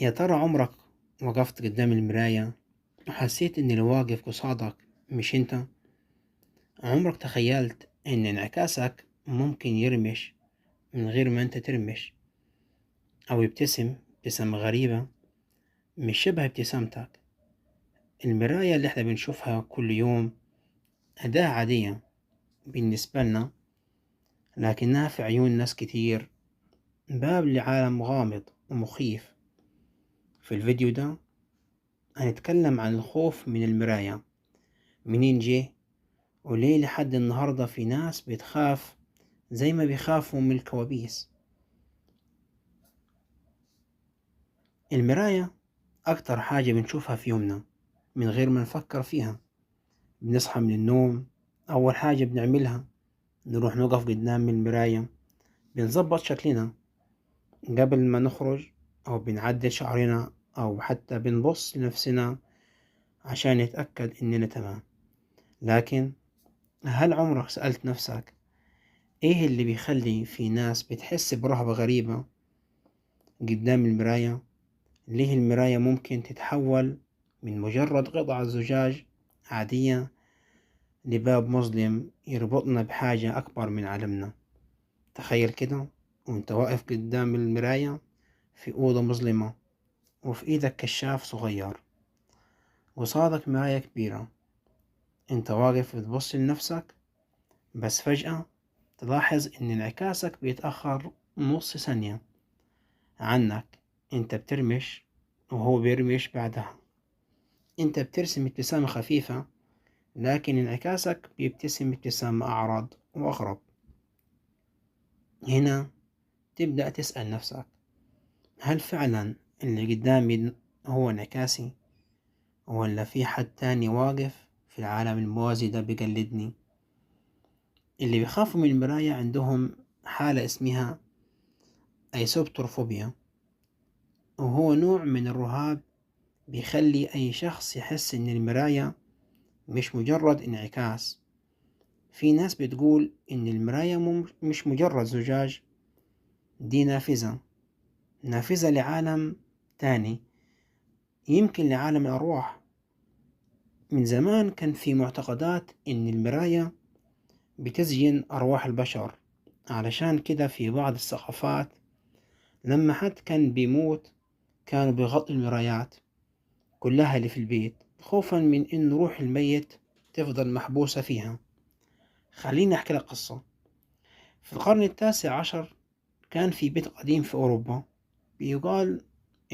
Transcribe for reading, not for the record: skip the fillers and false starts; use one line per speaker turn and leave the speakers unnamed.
يا ترى عمرك وقفت قدام المراية وحسيت إن اللي واقف قصادك مش إنت؟ عمرك تخيلت إن انعكاسك ممكن يرمش من غير ما إنت ترمش، أو يبتسم ابتسامة غريبة مش شبه ابتسامتك؟ المراية اللي إحنا بنشوفها كل يوم أداة عادية بالنسبة لنا، لكنها في عيون ناس كتير باب لعالم غامض ومخيف. في الفيديو ده هنتكلم عن الخوف من المراية، منين جه، وليه لحد النهاردة في ناس بتخاف زي ما بيخافوا من الكوابيس. المراية أكتر حاجة بنشوفها في يومنا من غير ما نفكر فيها. بنصحى من النوم، أول حاجة بنعملها نروح نقف قدام المراية، بنظبط شكلنا قبل ما نخرج، أو بنعدل شعرنا، أو حتى بنبص لنفسنا عشان نتأكد إننا تمام. لكن هل عمرك سألت نفسك إيه اللي بيخلي في ناس بتحس برهبة غريبة قدام المراية؟ ليه المراية ممكن تتحول من مجرد قطعة زجاج عادية لباب مظلم يربطنا بحاجة أكبر من عالمنا؟ تخيل كده وانت واقف قدام المراية في أوضة مظلمة، وفي إيدك كشاف صغير، وصادك مراية كبيرة. انت واقف بتبص لنفسك، بس فجأة تلاحظ إن انعكاسك بيتأخر نص ثانية عنك. انت بترمش وهو بيرمش بعدها. انت بترسم ابتسامة خفيفة، لكن انعكاسك بيبتسم ابتسامة أعرض وأغرب. هنا تبدأ تسأل نفسك، هل فعلا اللي قدامي هو انعكاسي، ولا في حد تاني واقف في العالم الموازي ده بيقلدني؟ اللي بيخافوا من المراية عندهم حالة اسمها أيسوبتروفوبيا، وهو نوع من الرهاب بيخلي أي شخص يحس إن المراية مش مجرد انعكاس. في ناس بتقول إن المراية مش مجرد زجاج، دي نافذة لعالم تاني، يمكن لعالم الأرواح. من زمان كان في معتقدات إن المراية بتزين أرواح البشر، علشان كده في بعض الثقافات لما حد كان بيموت كانوا بيغطوا المرايات كلها اللي في البيت، خوفا من إن روح الميت تفضل محبوسة فيها. خليني أحكي لك قصة. في القرن التاسع عشر كان في بيت قديم في أوروبا، بيقال